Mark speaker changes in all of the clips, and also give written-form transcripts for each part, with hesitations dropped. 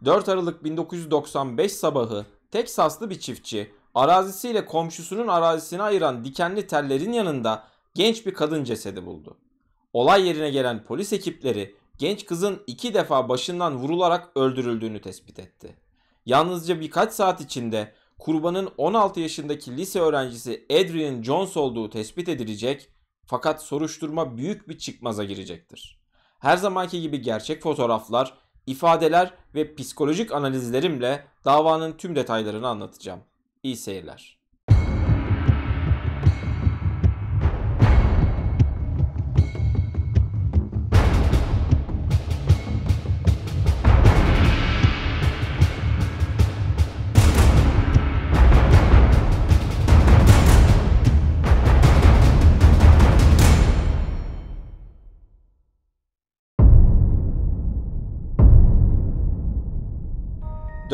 Speaker 1: 4 Aralık 1995 sabahı Teksaslı bir çiftçi arazisiyle komşusunun arazisini ayıran dikenli tellerin yanında genç bir kadın cesedi buldu. Olay yerine gelen polis ekipleri genç kızın 2 defa başından vurularak öldürüldüğünü tespit etti. Yalnızca birkaç saat içinde kurbanın 16 yaşındaki lise öğrencisi Adrian Jones olduğu tespit edilecek, fakat soruşturma büyük bir çıkmaza girecektir. Her zamanki gibi gerçek fotoğraflar, ifadeler ve psikolojik analizlerimle davanın tüm detaylarını anlatacağım. İyi seyirler.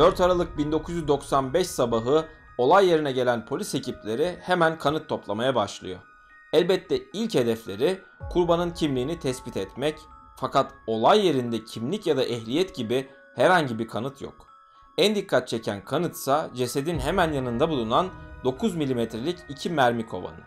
Speaker 1: 4 Aralık 1995 sabahı olay yerine gelen polis ekipleri hemen kanıt toplamaya başlıyor. Elbette ilk hedefleri kurbanın kimliğini tespit etmek, fakat olay yerinde kimlik ya da ehliyet gibi herhangi bir kanıt yok. En dikkat çeken kanıtsa cesedin hemen yanında bulunan 9 milimetrelik 2 mermi kovanı.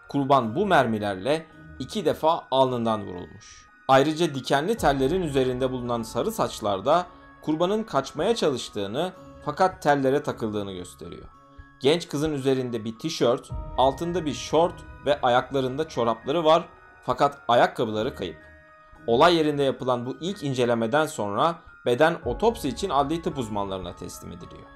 Speaker 1: Kurban bu mermilerle 2 defa alnından vurulmuş. Ayrıca dikenli tellerin üzerinde bulunan sarı saçlar da kurbanın kaçmaya çalıştığını, fakat tellere takıldığını gösteriyor. Genç kızın üzerinde bir tişört, altında bir şort ve ayaklarında çorapları var, fakat ayakkabıları kayıp. Olay yerinde yapılan bu ilk incelemeden sonra beden otopsi için adli tıp uzmanlarına teslim ediliyor.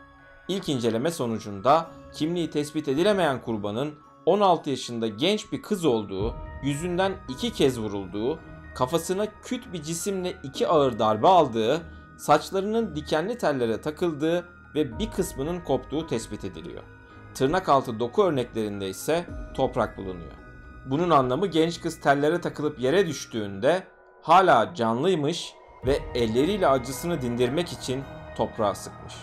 Speaker 1: İlk inceleme sonucunda kimliği tespit edilemeyen kurbanın 16 yaşında genç bir kız olduğu, yüzünden 2 kez vurulduğu, kafasına küt bir cisimle 2 ağır darbe aldığı, saçlarının dikenli tellere takıldığı ve bir kısmının koptuğu tespit ediliyor. Tırnak altı doku örneklerinde ise toprak bulunuyor. Bunun anlamı genç kız tellere takılıp yere düştüğünde hala canlıymış ve elleriyle acısını dindirmek için toprağa sıkmış.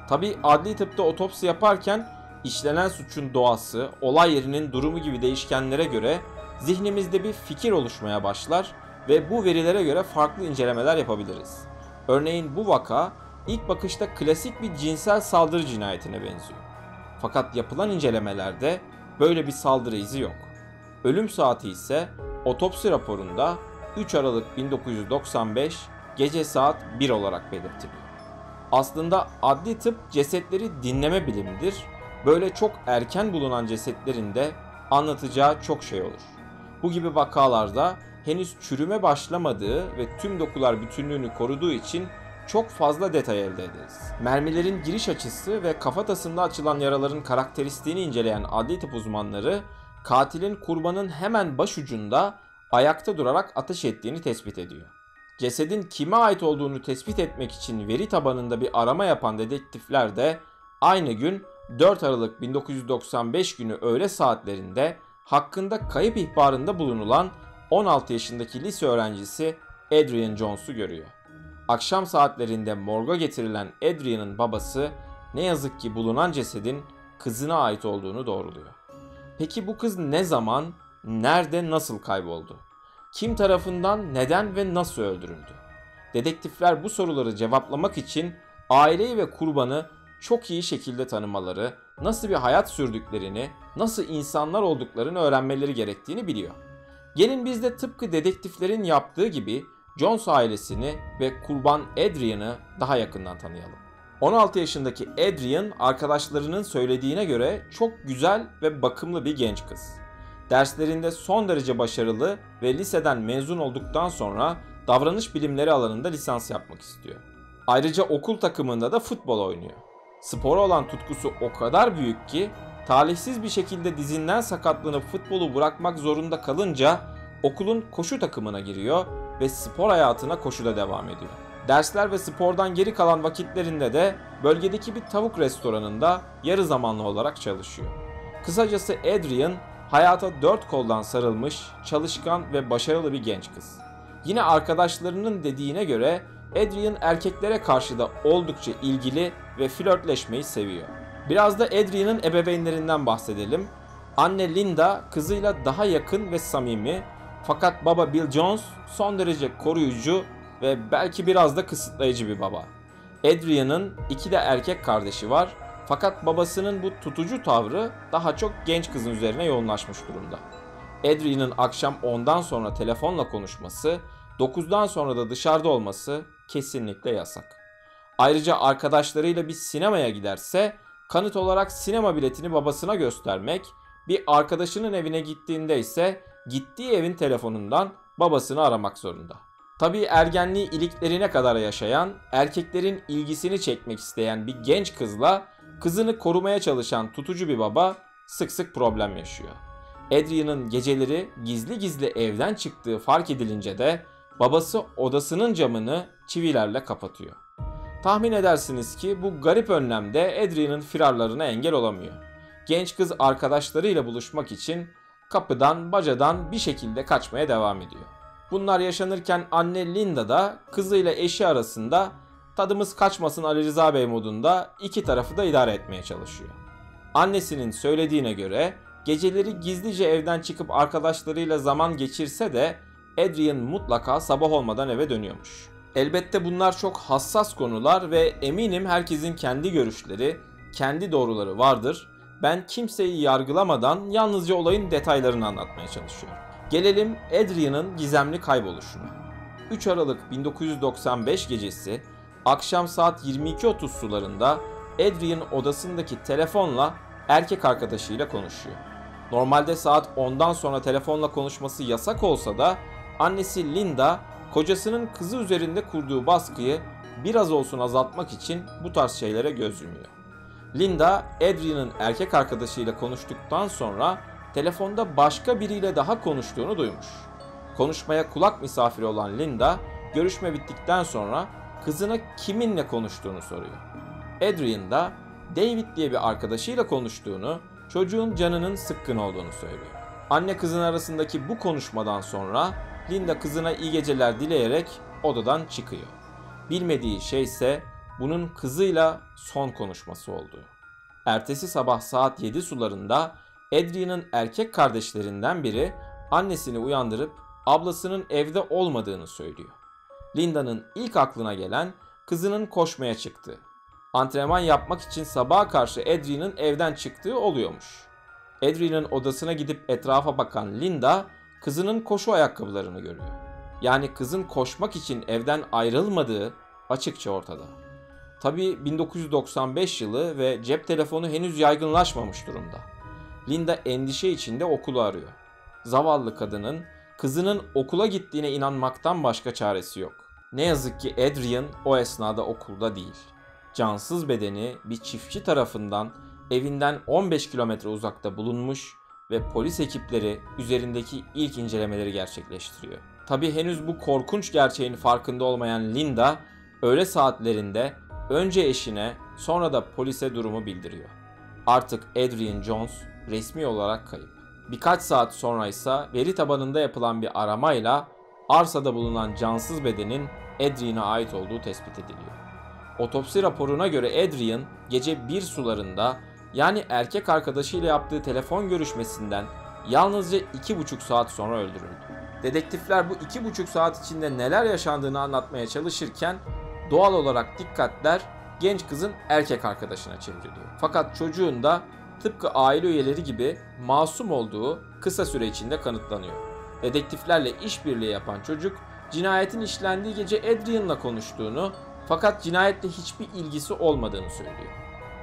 Speaker 1: Tabi adli tıpta otopsi yaparken işlenen suçun doğası, olay yerinin durumu gibi değişkenlere göre zihnimizde bir fikir oluşmaya başlar ve bu verilere göre farklı incelemeler yapabiliriz. Örneğin bu vaka ilk bakışta klasik bir cinsel saldırı cinayetine benziyor. Fakat yapılan incelemelerde böyle bir saldırı izi yok. Ölüm saati ise otopsi raporunda 3 Aralık 1995 gece saat 1 olarak belirtiliyor. Aslında adli tıp cesetleri dinleme bilimidir. Böyle çok erken bulunan cesetlerin de anlatacağı çok şey olur. Bu gibi vakalarda henüz çürüme başlamadığı ve tüm dokular bütünlüğünü koruduğu için çok fazla detay elde ederiz. Mermilerin giriş açısı ve kafatasında açılan yaraların karakteristiğini inceleyen adli tıp uzmanları, katilin kurbanın hemen başucunda ayakta durarak ateş ettiğini tespit ediyor. Cesedin kime ait olduğunu tespit etmek için veri tabanında bir arama yapan dedektifler de aynı gün 4 Aralık 1995 günü öğle saatlerinde hakkında kayıp ihbarında bulunulan 16 yaşındaki lise öğrencisi Adrian Jones'u görüyor. Akşam saatlerinde morga getirilen Adrian'ın babası ne yazık ki bulunan cesedin kızına ait olduğunu doğruluyor. Peki bu kız ne zaman, nerede, nasıl kayboldu? Kim tarafından, neden ve nasıl öldürüldü? Dedektifler bu soruları cevaplamak için aileyi ve kurbanı çok iyi şekilde tanımaları, nasıl bir hayat sürdüklerini, nasıl insanlar olduklarını öğrenmeleri gerektiğini biliyor. Gelin biz de tıpkı dedektiflerin yaptığı gibi Jones ailesini ve kurban Adrian'ı daha yakından tanıyalım. 16 yaşındaki Adrian, arkadaşlarının söylediğine göre çok güzel ve bakımlı bir genç kız. Derslerinde son derece başarılı ve liseden mezun olduktan sonra davranış bilimleri alanında lisans yapmak istiyor. Ayrıca okul takımında da futbol oynuyor. Spora olan tutkusu o kadar büyük ki talihsiz bir şekilde dizinden sakatlanıp futbolu bırakmak zorunda kalınca okulun koşu takımına giriyor ve spor hayatına koşuda devam ediyor. Dersler ve spordan geri kalan vakitlerinde de bölgedeki bir tavuk restoranında yarı zamanlı olarak çalışıyor. Kısacası Adrian hayata dört koldan sarılmış, çalışkan ve başarılı bir genç kız. Yine arkadaşlarının dediğine göre Adrian erkeklere karşı da oldukça ilgili ve flörtleşmeyi seviyor. Biraz da Adrian'ın ebeveynlerinden bahsedelim. Anne Linda kızıyla daha yakın ve samimi, fakat baba Bill Jones son derece koruyucu ve belki biraz da kısıtlayıcı bir baba. Adrian'ın 2 de erkek kardeşi var fakat babasının bu tutucu tavrı daha çok genç kızın üzerine yoğunlaşmış durumda. Adrian'ın akşam 10'dan sonra telefonla konuşması, 9'dan sonra da dışarıda olması kesinlikle yasak. Ayrıca arkadaşlarıyla bir sinemaya giderse kanıt olarak sinema biletini babasına göstermek, bir arkadaşının evine gittiğinde ise gittiği evin telefonundan babasını aramak zorunda. Tabii ergenliği iliklerine kadar yaşayan, erkeklerin ilgisini çekmek isteyen bir genç kızla kızını korumaya çalışan tutucu bir baba sık sık problem yaşıyor. Adrian'ın geceleri gizli gizli evden çıktığı fark edilince de babası odasının camını çivilerle kapatıyor. Tahmin edersiniz ki bu garip önlemde Adrian'ın firarlarına engel olamıyor. Genç kız arkadaşlarıyla buluşmak için kapıdan bacadan bir şekilde kaçmaya devam ediyor. Bunlar yaşanırken anne Linda da kızıyla eşi arasında tadımız kaçmasın Ali Rıza Bey modunda iki tarafı da idare etmeye çalışıyor. Annesinin söylediğine göre geceleri gizlice evden çıkıp arkadaşlarıyla zaman geçirse de Adrian mutlaka sabah olmadan eve dönüyormuş. Elbette bunlar çok hassas konular ve eminim herkesin kendi görüşleri, kendi doğruları vardır. Ben kimseyi yargılamadan yalnızca olayın detaylarını anlatmaya çalışıyorum. Gelelim Adrian'ın gizemli kayboluşuna. 3 Aralık 1995 gecesi akşam saat 22.30 sularında Adrian odasındaki telefonla erkek arkadaşıyla konuşuyor. Normalde saat 10'dan sonra telefonla konuşması yasak olsa da annesi Linda kocasının kızı üzerinde kurduğu baskıyı biraz olsun azaltmak için bu tarz şeylere göz yumuyor. Linda, Adrian'ın erkek arkadaşıyla konuştuktan sonra telefonda başka biriyle daha konuştuğunu duymuş. Konuşmaya kulak misafiri olan Linda, görüşme bittikten sonra kızına kiminle konuştuğunu soruyor. Adrian da David diye bir arkadaşıyla konuştuğunu, çocuğun canının sıkkın olduğunu söylüyor. Anne kızın arasındaki bu konuşmadan sonra Linda kızına iyi geceler dileyerek odadan çıkıyor. Bilmediği şey ise bunun kızıyla son konuşması olduğu. Ertesi sabah saat 7 sularında Adrian'ın erkek kardeşlerinden biri annesini uyandırıp ablasının evde olmadığını söylüyor. Linda'nın ilk aklına gelen kızının koşmaya çıktığı. Antrenman yapmak için sabaha karşı Adrian'ın evden çıktığı oluyormuş. Adrian'ın odasına gidip etrafa bakan Linda kızının koşu ayakkabılarını görüyor. Yani kızın koşmak için evden ayrılmadığı açıkça ortada. Tabii 1995 yılı ve cep telefonu henüz yaygınlaşmamış durumda. Linda endişe içinde okulu arıyor. Zavallı kadının kızının okula gittiğine inanmaktan başka çaresi yok. Ne yazık ki Adrian o esnada okulda değil. Cansız bedeni bir çiftçi tarafından evinden 15 kilometre uzakta bulunmuş ve polis ekipleri üzerindeki ilk incelemeleri gerçekleştiriyor. Tabii henüz bu korkunç gerçeğin farkında olmayan Linda öğle saatlerinde önce eşine sonra da polise durumu bildiriyor. Artık Adrian Jones resmi olarak kayıp. Birkaç saat sonra ise veri tabanında yapılan bir aramayla arsada bulunan cansız bedenin Adrian'a ait olduğu tespit ediliyor. Otopsi raporuna göre Adrian gece 1 sularında yani erkek arkadaşıyla yaptığı telefon görüşmesinden yalnızca 2,5 saat sonra öldürüldü. Dedektifler bu 2,5 saat içinde neler yaşandığını anlatmaya çalışırken doğal olarak dikkatler genç kızın erkek arkadaşına çevriliyor. Fakat çocuğun da tıpkı aile üyeleri gibi masum olduğu kısa süre içinde kanıtlanıyor. Dedektiflerle işbirliği yapan çocuk cinayetin işlendiği gece Adrian'la konuştuğunu fakat cinayetle hiçbir ilgisi olmadığını söylüyor.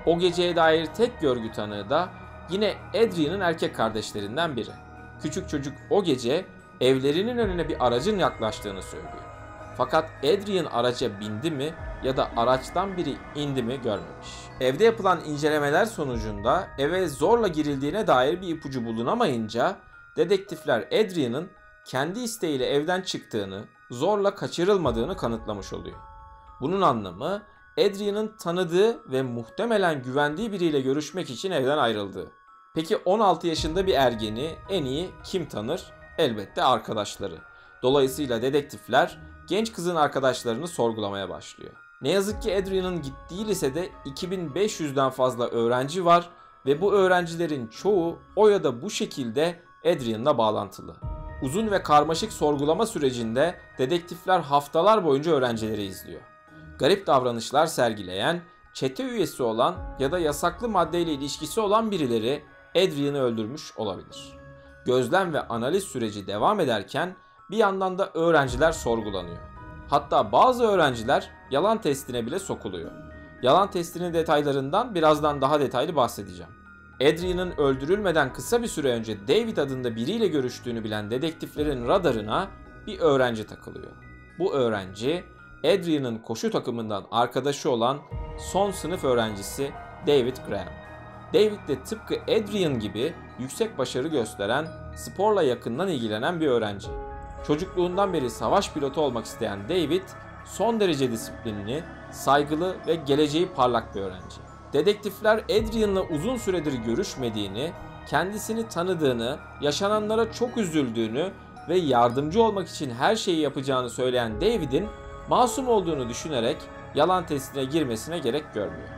Speaker 1: O geceye dair tek görgü tanığı da yine Adrian'ın erkek kardeşlerinden biri. Küçük çocuk o gece evlerinin önüne bir aracın yaklaştığını söylüyor. Fakat Adrian araca bindi mi ya da araçtan biri indi mi görmemiş. Evde yapılan incelemeler sonucunda eve zorla girildiğine dair bir ipucu bulunamayınca dedektifler Adrian'ın kendi isteğiyle evden çıktığını, zorla kaçırılmadığını kanıtlamış oluyor. Bunun anlamı Adrian'ın tanıdığı ve muhtemelen güvendiği biriyle görüşmek için evden ayrıldığı. Peki 16 yaşında bir ergeni en iyi kim tanır? Elbette arkadaşları. Dolayısıyla dedektifler genç kızın arkadaşlarını sorgulamaya başlıyor. Ne yazık ki Adrian'ın gittiği lisede 2500'den fazla öğrenci var ve bu öğrencilerin çoğu o ya da bu şekilde Adrian'la bağlantılı. Uzun ve karmaşık sorgulama sürecinde dedektifler haftalar boyunca öğrencileri izliyor. garip davranışlar sergileyen, çete üyesi olan ya da yasaklı maddeyle ilişkisi olan birileri Adrian'ı öldürmüş olabilir. Gözlem ve analiz süreci devam ederken bir yandan da öğrenciler sorgulanıyor. Hatta bazı öğrenciler yalan testine bile sokuluyor. Yalan testinin detaylarından birazdan daha detaylı bahsedeceğim. Adrian'ın öldürülmeden kısa bir süre önce David adında biriyle görüştüğünü bilen dedektiflerin radarına bir öğrenci takılıyor. Bu öğrenci Adrian'ın koşu takımından arkadaşı olan son sınıf öğrencisi David Graham. David de tıpkı Adrian gibi yüksek başarı gösteren, sporla yakından ilgilenen bir öğrenci. Çocukluğundan beri savaş pilotu olmak isteyen David, son derece disiplinli, saygılı ve geleceği parlak bir öğrenci. Dedektifler Adrian'la uzun süredir görüşmediğini, kendisini tanıdığını, yaşananlara çok üzüldüğünü ve yardımcı olmak için her şeyi yapacağını söyleyen David'in masum olduğunu düşünerek yalan testine girmesine gerek görmüyor.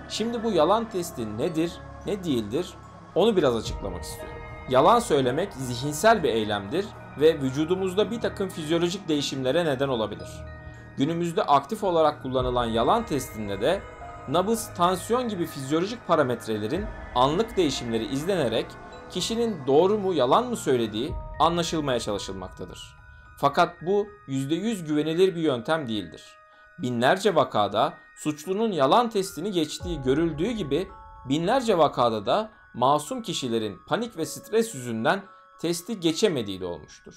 Speaker 1: Şimdi bu yalan testi nedir, ne değildir onu biraz açıklamak istiyorum. Yalan söylemek zihinsel bir eylemdir ve vücudumuzda bir takım fizyolojik değişimlere neden olabilir. Günümüzde aktif olarak kullanılan yalan testinde de nabız, tansiyon gibi fizyolojik parametrelerin anlık değişimleri izlenerek kişinin doğru mu yalan mı söylediği anlaşılmaya çalışılmaktadır. Fakat bu %100 güvenilir bir yöntem değildir. Binlerce vakada suçlunun yalan testini geçtiği görüldüğü gibi binlerce vakada da masum kişilerin panik ve stres yüzünden testi geçemediği de olmuştur.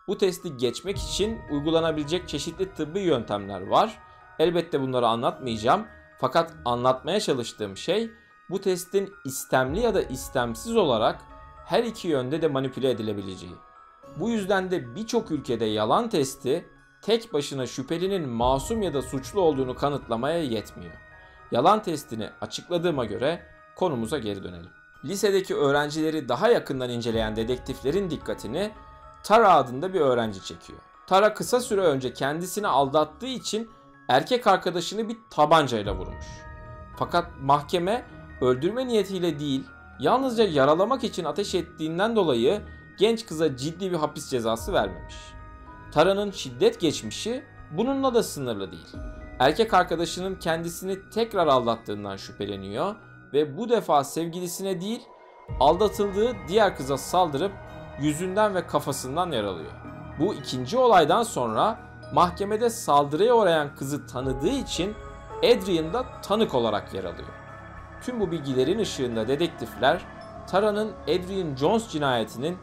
Speaker 1: Bu testi geçmek için uygulanabilecek çeşitli tıbbi yöntemler var. Elbette bunları anlatmayacağım. Fakat anlatmaya çalıştığım şey bu testin istemli ya da istemsiz olarak her iki yönde de manipüle edilebileceği. Bu yüzden de birçok ülkede yalan testi tek başına şüphelinin masum ya da suçlu olduğunu kanıtlamaya yetmiyor. Yalan testini açıkladığıma göre konumuza geri dönelim. Lisedeki öğrencileri daha yakından inceleyen dedektiflerin dikkatini Tara adında bir öğrenci çekiyor. Tara kısa süre önce kendisini aldattığı için erkek arkadaşını bir tabancayla vurmuş. Fakat mahkeme öldürme niyetiyle değil, yalnızca yaralamak için ateş ettiğinden dolayı genç kıza ciddi bir hapis cezası vermemiş. Tara'nın şiddet geçmişi bununla da sınırlı değil. Erkek arkadaşının kendisini tekrar aldattığından şüpheleniyor ve bu defa sevgilisine değil, aldatıldığı diğer kıza saldırıp yüzünden ve kafasından yaralıyor. Bu ikinci olaydan sonra mahkemede saldırıya uğrayan kızı tanıdığı için Adrian da tanık olarak yer alıyor. Tüm bu bilgilerin ışığında dedektifler Tara'nın Adrian Jones cinayetinin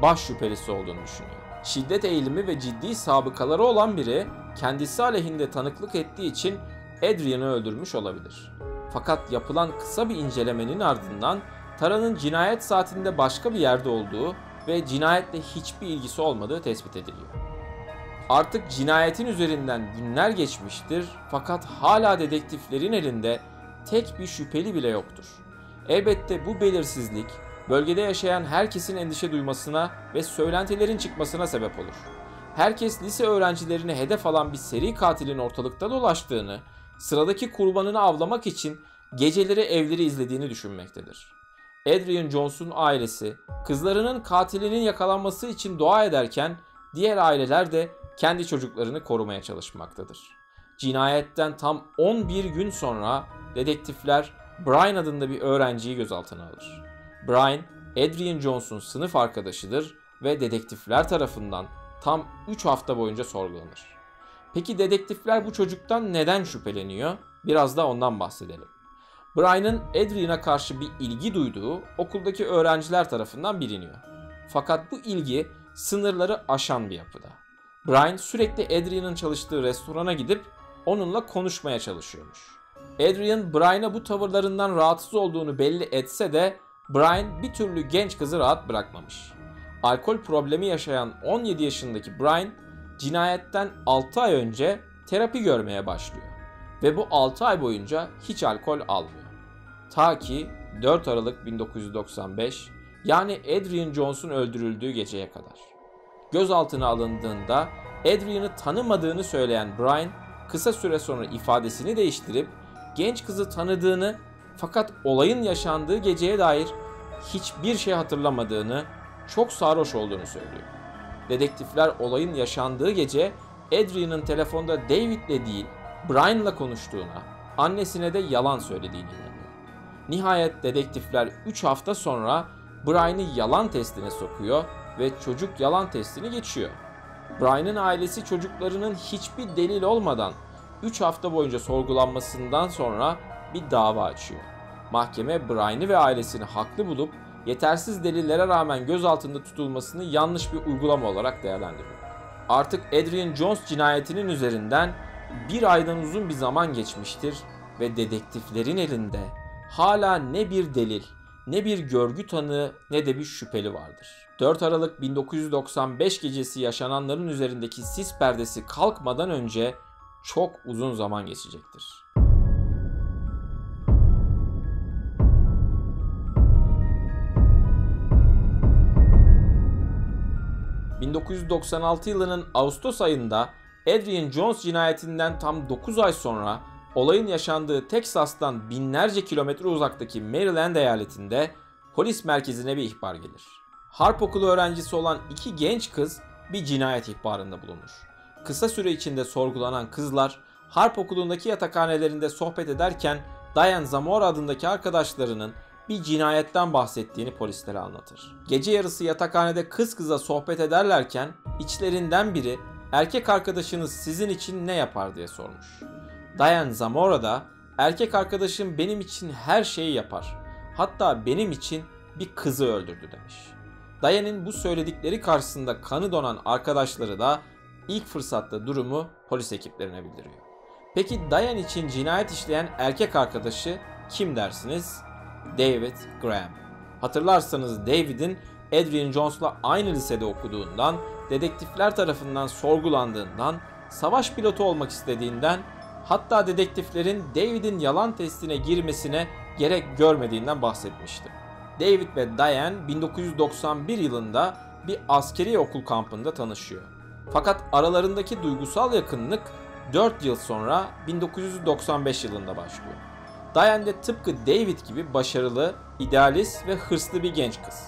Speaker 1: baş şüphelisi olduğunu düşünüyor. Şiddet eğilimi ve ciddi sabıkaları olan biri kendisi aleyhinde tanıklık ettiği için Adrian'ı öldürmüş olabilir. Fakat yapılan kısa bir incelemenin ardından Tara'nın cinayet saatinde başka bir yerde olduğu ve cinayetle hiçbir ilgisi olmadığı tespit ediliyor. Artık cinayetin üzerinden günler geçmiştir fakat hala dedektiflerin elinde tek bir şüpheli bile yoktur. Elbette bu belirsizlik bölgede yaşayan herkesin endişe duymasına ve söylentilerin çıkmasına sebep olur. Herkes lise öğrencilerini hedef alan bir seri katilin ortalıkta dolaştığını, sıradaki kurbanını avlamak için geceleri evleri izlediğini düşünmektedir. Adrian Jones'un ailesi kızlarının katilinin yakalanması için dua ederken diğer aileler de kendi çocuklarını korumaya çalışmaktadır. Cinayetten tam 11 gün sonra dedektifler Brian adında bir öğrenciyi gözaltına alır. Brian, Adrian Jones'un sınıf arkadaşıdır ve dedektifler tarafından tam 3 hafta boyunca sorgulanır. Peki dedektifler bu çocuktan neden şüpheleniyor? Biraz da ondan bahsedelim. Brian'ın Adrian'a karşı bir ilgi duyduğu okuldaki öğrenciler tarafından biliniyor. Fakat bu ilgi sınırları aşan bir yapıda. Brian sürekli Adrian'ın çalıştığı restorana gidip onunla konuşmaya çalışıyormuş. Adrian, Brian'a bu tavırlarından rahatsız olduğunu belli etse de Brian bir türlü genç kızı rahat bırakmamış. Alkol problemi yaşayan 17 yaşındaki Brian, cinayetten 6 ay önce terapi görmeye başlıyor. Ve bu 6 ay boyunca hiç alkol almıyor. Ta ki 4 Aralık 1995 yani Adrian Jones'un öldürüldüğü geceye kadar. Gözaltına alındığında Adrian'ı tanımadığını söyleyen Brian kısa süre sonra ifadesini değiştirip genç kızı tanıdığını fakat olayın yaşandığı geceye dair hiçbir şey hatırlamadığını, çok sarhoş olduğunu söylüyor. Dedektifler olayın yaşandığı gece Adrian'ın telefonda David'le değil Brian'la konuştuğuna, annesine de yalan söylediğini inanıyor. Nihayet dedektifler 3 hafta sonra Brian'ı yalan testine sokuyor ve çocuk yalan testini geçiyor. Brian'ın ailesi çocuklarının hiçbir delil olmadan 3 hafta boyunca sorgulanmasından sonra bir dava açıyor. Mahkeme Brian'ı ve ailesini haklı bulup yetersiz delillere rağmen gözaltında tutulmasını yanlış bir uygulama olarak değerlendiriyor. Artık Adrian Jones cinayetinin üzerinden bir aydan uzun bir zaman geçmiştir ve dedektiflerin elinde hala ne bir delil, ne bir görgü tanığı ne de bir şüpheli vardır. 4 Aralık 1995 gecesi yaşananların üzerindeki sis perdesi kalkmadan önce çok uzun zaman geçecektir. ...1996 yılının Ağustos ayında Adrian Jones cinayetinden tam 9 ay sonra olayın yaşandığı Teksas'tan binlerce kilometre uzaktaki Maryland eyaletinde polis merkezine bir ihbar gelir. Harp okulu öğrencisi olan 2 genç kız bir cinayet ihbarında bulunur. Kısa süre içinde sorgulanan kızlar harp okulundaki yatakhanelerinde sohbet ederken Diane Zamora adındaki arkadaşlarının bir cinayetten bahsettiğini polislere anlatır. Gece yarısı yatakhanede kız kıza sohbet ederlerken içlerinden biri erkek arkadaşınız sizin için ne yapar diye sormuş. Diane Zamora da erkek arkadaşım benim için her şeyi yapar. Hatta benim için bir kızı öldürdü demiş. Diane'in bu söyledikleri karşısında kanı donan arkadaşları da ilk fırsatta durumu polis ekiplerine bildiriyor. Peki Diane için cinayet işleyen erkek arkadaşı kim dersiniz? David Graham. Hatırlarsanız David'in Adrian Jones'la aynı lisede okuduğundan, dedektifler tarafından sorgulandığından, savaş pilotu olmak istediğinden, hatta dedektiflerin David'in yalan testine girmesine gerek görmediğinden bahsetmişti. David ve Diane 1991 yılında bir askeri okul kampında tanışıyor. Fakat aralarındaki duygusal yakınlık 4 yıl sonra 1995 yılında başlıyor. Diane de tıpkı David gibi başarılı, idealist ve hırslı bir genç kız.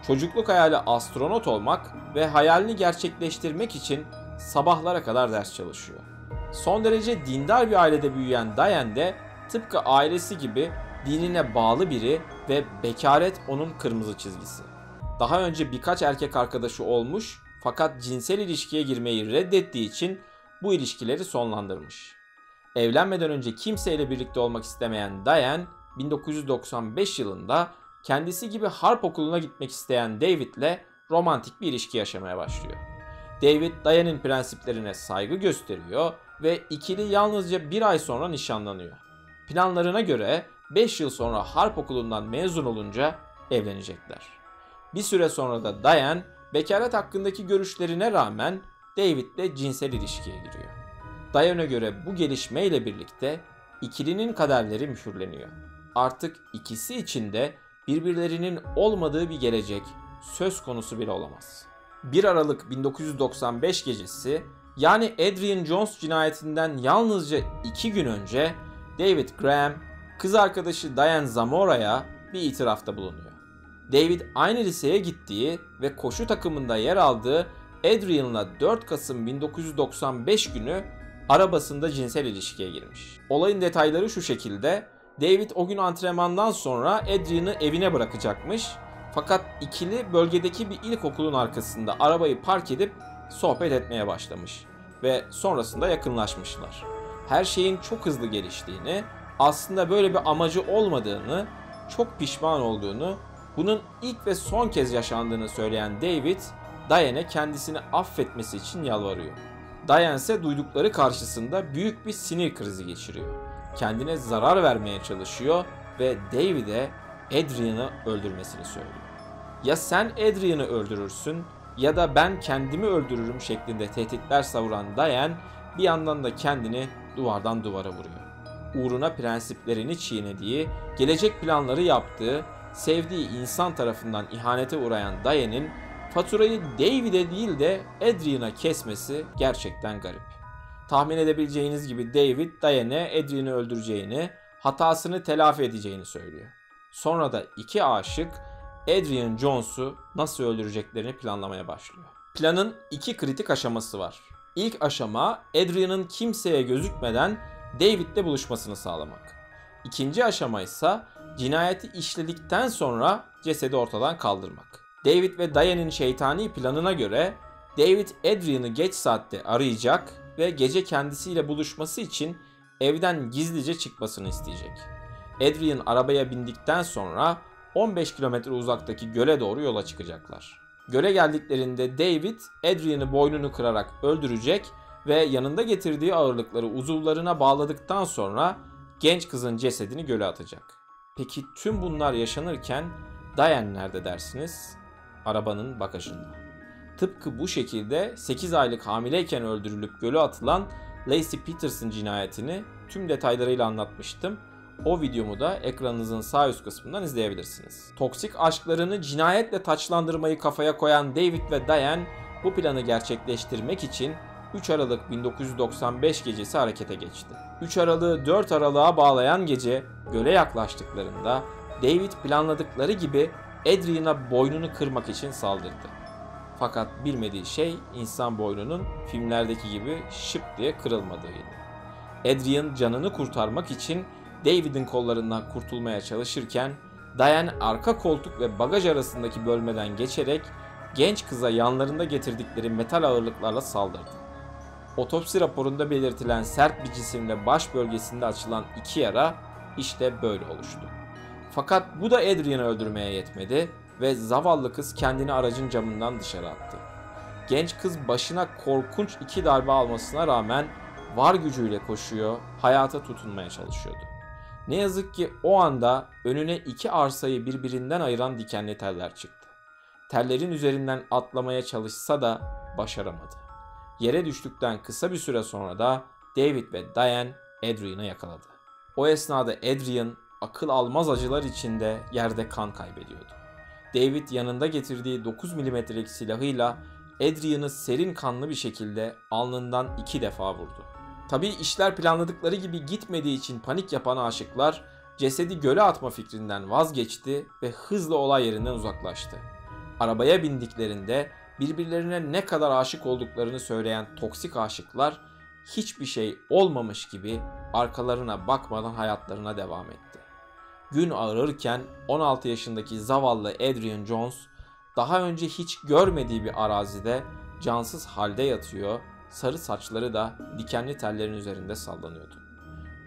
Speaker 1: Çocukluk hayali astronot olmak ve hayalini gerçekleştirmek için sabahlara kadar ders çalışıyor. Son derece dindar bir ailede büyüyen Diane de tıpkı ailesi gibi dinine bağlı biri ve bekaret onun kırmızı çizgisi. Daha önce birkaç erkek arkadaşı olmuş fakat cinsel ilişkiye girmeyi reddettiği için bu ilişkileri sonlandırmış. Evlenmeden önce kimseyle birlikte olmak istemeyen Diane, 1995 yılında kendisi gibi harp okuluna gitmek isteyen David'le romantik bir ilişki yaşamaya başlıyor. David, Diane'in prensiplerine saygı gösteriyor ve ikili yalnızca bir ay sonra nişanlanıyor. Planlarına göre 5 yıl sonra harp okulundan mezun olunca evlenecekler. Bir süre sonra da Diane, bekaret hakkındaki görüşlerine rağmen David'le cinsel ilişkiye giriyor. Diane'e göre bu gelişmeyle birlikte ikilinin kaderleri mühürleniyor. Artık ikisi için de birbirlerinin olmadığı bir gelecek söz konusu bile olamaz. 1 Aralık 1995 gecesi, yani Adrian Jones cinayetinden yalnızca 2 gün önce David Graham, kız arkadaşı Diane Zamora'ya bir itirafta bulunuyor. David aynı liseye gittiği ve koşu takımında yer aldığı Adrian'la 4 Kasım 1995 günü arabasında cinsel ilişkiye girmiş. Olayın detayları şu şekilde: David o gün antrenmandan sonra Adrian'ı evine bırakacakmış. Fakat ikili bölgedeki bir ilkokulun arkasında arabayı park edip sohbet etmeye başlamış ve sonrasında yakınlaşmışlar. Her şeyin çok hızlı geliştiğini, aslında böyle bir amacı olmadığını, çok pişman olduğunu, bunun ilk ve son kez yaşandığını söyleyen David, Diane'e kendisini affetmesi için yalvarıyor. Diane ise duydukları karşısında büyük bir sinir krizi geçiriyor. Kendine zarar vermeye çalışıyor ve David'e Adrian'ı öldürmesini söylüyor. Ya sen Adrian'ı öldürürsün ya da ben kendimi öldürürüm şeklinde tehditler savuran Diane bir yandan da kendini duvardan duvara vuruyor. Uğruna prensiplerini çiğnediği, gelecek planları yaptığı, sevdiği insan tarafından ihanete uğrayan Diane'in faturayı David'e değil de Adrian'a kesmesi gerçekten garip. Tahmin edebileceğiniz gibi David, Diane'e Adrian'ı öldüreceğini, hatasını telafi edeceğini söylüyor. Sonra da iki aşık Adrian Jones'u nasıl öldüreceklerini planlamaya başlıyor. Planın iki kritik aşaması var. İlk aşama Adrian'ın kimseye gözükmeden David'le buluşmasını sağlamak. İkinci aşama ise cinayeti işledikten sonra cesedi ortadan kaldırmak. David ve Diane'in şeytani planına göre David Adrian'ı geç saatte arayacak ve gece kendisiyle buluşması için evden gizlice çıkmasını isteyecek. Adrian arabaya bindikten sonra 15 kilometre uzaktaki göle doğru yola çıkacaklar. Göle geldiklerinde David Adrian'ı boynunu kırarak öldürecek ve yanında getirdiği ağırlıkları uzuvlarına bağladıktan sonra genç kızın cesedini göle atacak. Peki tüm bunlar yaşanırken Diane nerede dersiniz? Arabanın bagajında. Tıpkı bu şekilde 8 aylık hamileyken öldürülüp göle atılan Laci Peterson cinayetini tüm detaylarıyla anlatmıştım. O videomu da ekranınızın sağ üst kısmından izleyebilirsiniz. Toksik aşklarını cinayetle taçlandırmayı kafaya koyan David ve Diane bu planı gerçekleştirmek için 3 Aralık 1995 gecesi harekete geçti. 3 Aralık'ı 4 Aralık'a bağlayan gece göle yaklaştıklarında David planladıkları gibi Adrian'a boynunu kırmak için saldırdı. Fakat bilmediği şey insan boynunun filmlerdeki gibi şıp diye kırılmadığıydı. Adrian canını kurtarmak için David'in kollarından kurtulmaya çalışırken Diane arka koltuk ve bagaj arasındaki bölmeden geçerek genç kıza yanlarında getirdikleri metal ağırlıklarla saldırdı. Otopsi raporunda belirtilen sert bir cisimle baş bölgesinde açılan 2 yara işte böyle oluştu. Fakat bu da Adrian'ı öldürmeye yetmedi ve zavallı kız kendini aracın camından dışarı attı. Genç kız başına korkunç 2 darbe almasına rağmen var gücüyle koşuyor, hayata tutunmaya çalışıyordu. Ne yazık ki o anda önüne 2 arsayı birbirinden ayıran dikenli teller çıktı. Tellerin üzerinden atlamaya çalışsa da başaramadı. Yere düştükten kısa bir süre sonra da David ve Diane Adrian'ı yakaladı. O esnada Adrian akıl almaz acılar içinde yerde kan kaybediyordu. David yanında getirdiği 9 milimetrelik silahıyla Adrian'ı serin kanlı bir şekilde alnından 2 defa vurdu. Tabii işler planladıkları gibi gitmediği için panik yapan aşıklar cesedi göle atma fikrinden vazgeçti ve hızla olay yerinden uzaklaştı. Arabaya bindiklerinde birbirlerine ne kadar aşık olduklarını söyleyen toksik aşıklar hiçbir şey olmamış gibi arkalarına bakmadan hayatlarına devam etti. Gün ağarırken 16 yaşındaki zavallı Adrian Jones daha önce hiç görmediği bir arazide cansız halde yatıyor, sarı saçları da dikenli tellerin üzerinde sallanıyordu.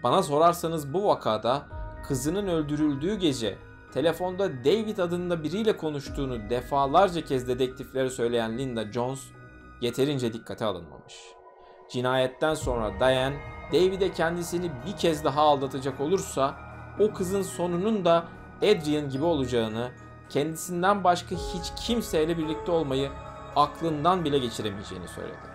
Speaker 1: Bana sorarsanız bu vakada kızının öldürüldüğü gece telefonda David adında biriyle konuştuğunu defalarca kez dedektiflere söyleyen Linda Jones yeterince dikkate alınmamış. Cinayetten sonra Diane, David'e kendisini bir kez daha aldatacak olursa o kızın sonunun da Adrian gibi olacağını, kendisinden başka hiç kimseyle birlikte olmayı aklından bile geçiremeyeceğini söyledi.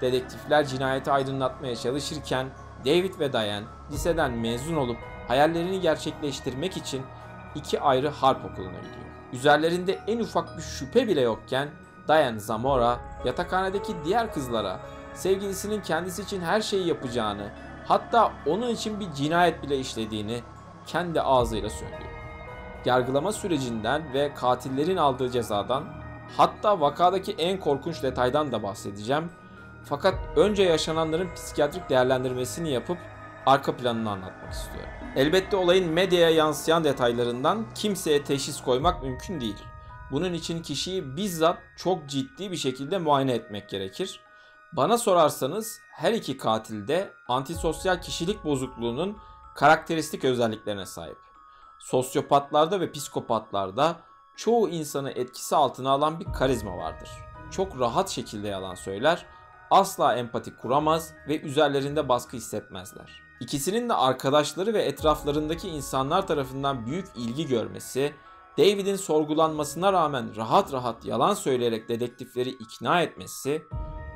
Speaker 1: Dedektifler cinayeti aydınlatmaya çalışırken David ve Diane liseden mezun olup hayallerini gerçekleştirmek için 2 ayrı harp okuluna gidiyor. Üzerlerinde en ufak bir şüphe bile yokken Diane Zamora yatakhanedeki diğer kızlara sevgilisinin kendisi için her şeyi yapacağını, hatta onun için bir cinayet bile işlediğini kendi ağzıyla söylüyor. Yargılama sürecinden ve katillerin aldığı cezadan, hatta vakadaki en korkunç detaydan da bahsedeceğim. Fakat önce yaşananların psikiyatrik değerlendirmesini yapıp arka planını anlatmak istiyorum. Elbette olayın medyaya yansıyan detaylarından kimseye teşhis koymak mümkün değil. Bunun için kişiyi bizzat çok ciddi bir şekilde muayene etmek gerekir. Bana sorarsanız her iki katil de antisosyal kişilik bozukluğunun karakteristik özelliklerine sahip. Sosyopatlarda ve psikopatlarda çoğu insanı etkisi altına alan bir karizma vardır. Çok rahat şekilde yalan söyler, asla empati kuramaz ve üzerlerinde baskı hissetmezler. İkisinin de arkadaşları ve etraflarındaki insanlar tarafından büyük ilgi görmesi, David'in sorgulanmasına rağmen rahat rahat yalan söyleyerek dedektifleri ikna etmesi,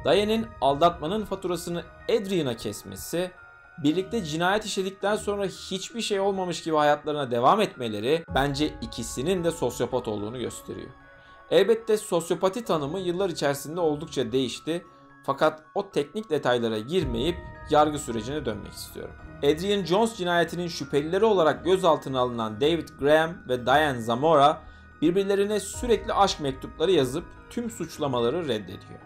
Speaker 1: Diane'in aldatmanın faturasını Adrian'a kesmesi, birlikte cinayet işledikten sonra hiçbir şey olmamış gibi hayatlarına devam etmeleri bence ikisinin de sosyopat olduğunu gösteriyor. Elbette sosyopati tanımı yıllar içerisinde oldukça değişti. Fakat o teknik detaylara girmeyip yargı sürecine dönmek istiyorum. Adrian Jones cinayetinin şüphelileri olarak gözaltına alınan David Graham ve Diane Zamora birbirlerine sürekli aşk mektupları yazıp tüm suçlamaları reddediyor.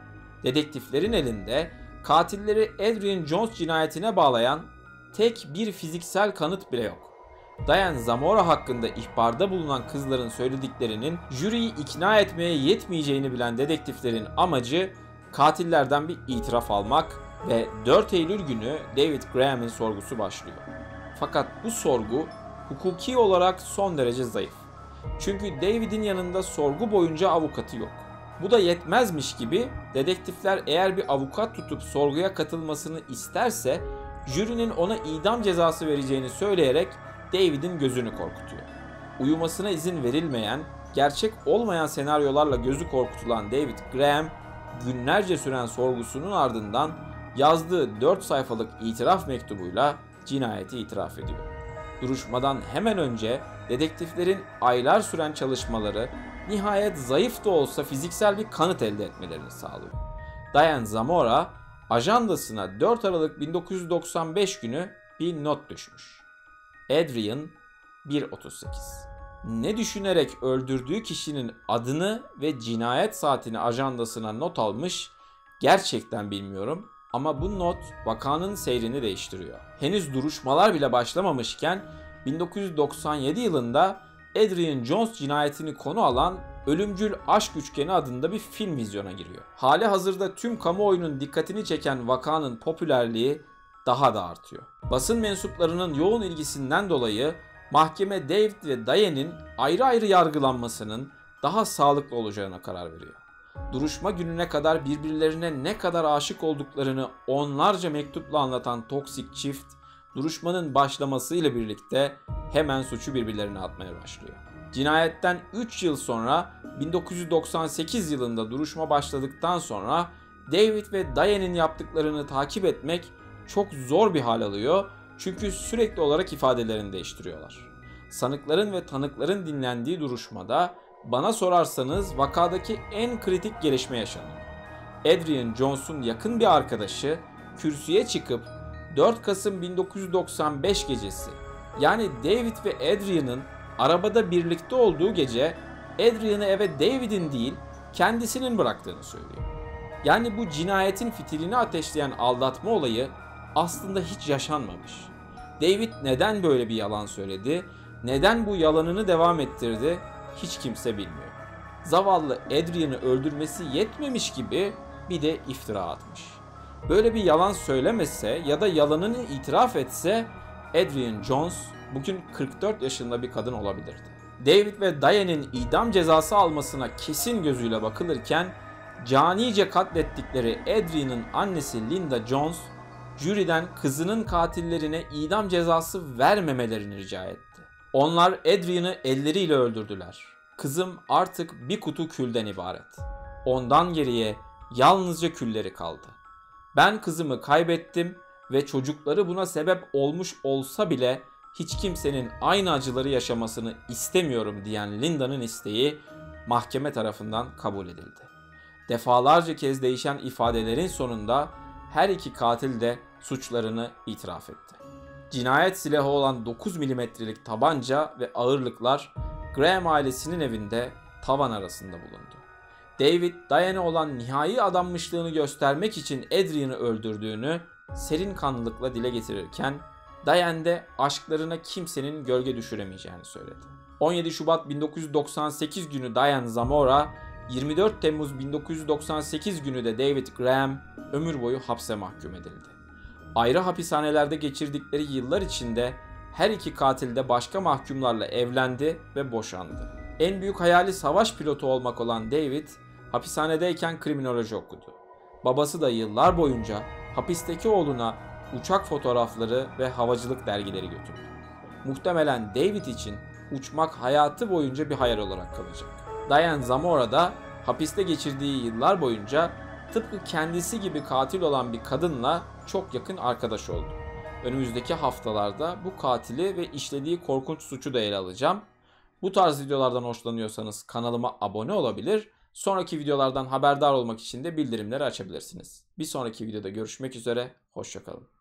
Speaker 1: Dedektiflerin elinde Katilleri Adrian Jones cinayetine bağlayan tek bir fiziksel kanıt bile yok. Diane Zamora hakkında ihbarda bulunan kızların söylediklerinin jüriyi ikna etmeye yetmeyeceğini bilen dedektiflerin amacı katillerden bir itiraf almak ve 4 Eylül günü David Graham'in sorgusu başlıyor. Fakat bu sorgu hukuki olarak son derece zayıf. Çünkü David'in yanında sorgu boyunca avukatı yok. Bu da yetmezmiş gibi dedektifler eğer bir avukat tutup sorguya katılmasını isterse jürinin ona idam cezası vereceğini söyleyerek David'in gözünü korkutuyor. Uyumasına izin verilmeyen, gerçek olmayan senaryolarla gözü korkutulan David Graham, günlerce süren sorgusunun ardından yazdığı 4 sayfalık itiraf mektubuyla cinayeti itiraf ediyor. Duruşmadan hemen önce dedektiflerin aylar süren çalışmaları nihayet zayıf da olsa fiziksel bir kanıt elde etmelerini sağlıyor. Diane Zamora ajandasına 4 Aralık 1995 günü bir not düşmüş. Adrian 1.38. Ne düşünerek öldürdüğü kişinin adını ve cinayet saatini ajandasına not almış gerçekten bilmiyorum ama bu not vakanın seyrini değiştiriyor. Henüz duruşmalar bile başlamamışken 1997 yılında Adrian Jones cinayetini konu alan Ölümcül Aşk Üçgeni adında bir film vizyona giriyor. Hali hazırda tüm kamuoyunun dikkatini çeken vakanın popülerliği daha da artıyor. Basın mensuplarının yoğun ilgisinden dolayı mahkeme David ve Diane'in ayrı ayrı yargılanmasının daha sağlıklı olacağına karar veriyor. Duruşma gününe kadar birbirlerine ne kadar aşık olduklarını onlarca mektupla anlatan toksik çift, duruşmanın başlamasıyla birlikte hemen suçu birbirlerine atmaya başlıyor. Cinayetten 3 yıl sonra 1998 yılında duruşma başladıktan sonra David ve Diane'in yaptıklarını takip etmek çok zor bir hal alıyor çünkü sürekli olarak ifadelerini değiştiriyorlar. Sanıkların ve tanıkların dinlendiği duruşmada bana sorarsanız vakadaki en kritik gelişme yaşanıyor. Adrian Jones'un yakın bir arkadaşı kürsüye çıkıp 4 Kasım 1995 gecesi yani David ve Adrian'ın arabada birlikte olduğu gece Adrian'ı eve David'in değil kendisinin bıraktığını söylüyor. Yani bu cinayetin fitilini ateşleyen aldatma olayı aslında hiç yaşanmamış. David neden böyle bir yalan söyledi, neden bu yalanını devam ettirdi hiç kimse bilmiyor. Zavallı Adrian'ı öldürmesi yetmemiş gibi bir de iftira atmış. Böyle bir yalan söylemese ya da yalanını itiraf etse Adrian Jones bugün 44 yaşında bir kadın olabilirdi. David ve Diane'in idam cezası almasına kesin gözüyle bakılırken canice katlettikleri Adrian'ın annesi Linda Jones jüriden kızının katillerine idam cezası vermemelerini rica etti. Onlar Adrian'ı elleriyle öldürdüler. Kızım artık bir kutu külden ibaret. Ondan geriye yalnızca külleri kaldı. Ben kızımı kaybettim ve çocukları buna sebep olmuş olsa bile hiç kimsenin aynı acıları yaşamasını istemiyorum diyen Linda'nın isteği mahkeme tarafından kabul edildi. Defalarca kez değişen ifadelerin sonunda her iki katil de suçlarını itiraf etti. Cinayet silahı olan 9 milimetrelik tabanca ve ağırlıklar Graham ailesinin evinde tavan arasında bulundu. David, Diane'e olan nihai adanmışlığını göstermek için Adrian'ı öldürdüğünü serin kanlılıkla dile getirirken Diane de aşklarına kimsenin gölge düşüremeyeceğini söyledi. 17 Şubat 1998 günü Diane Zamora, 24 Temmuz 1998 günü de David Graham ömür boyu hapse mahkum edildi. Ayrı hapishanelerde geçirdikleri yıllar içinde her iki katil de başka mahkumlarla evlendi ve boşandı. En büyük hayali savaş pilotu olmak olan David, hapishanedeyken kriminoloji okudu. Babası da yıllar boyunca hapisteki oğluna uçak fotoğrafları ve havacılık dergileri götürdü. Muhtemelen David için uçmak hayatı boyunca bir hayal olarak kalacak. Diane Zamora da hapiste geçirdiği yıllar boyunca tıpkı kendisi gibi katil olan bir kadınla çok yakın arkadaş oldu. Önümüzdeki haftalarda bu katili ve işlediği korkunç suçu da ele alacağım. Bu tarz videolardan hoşlanıyorsanız kanalıma abone olabilir, sonraki videolardan haberdar olmak için de bildirimleri açabilirsiniz. Bir sonraki videoda görüşmek üzere, hoşça kalın.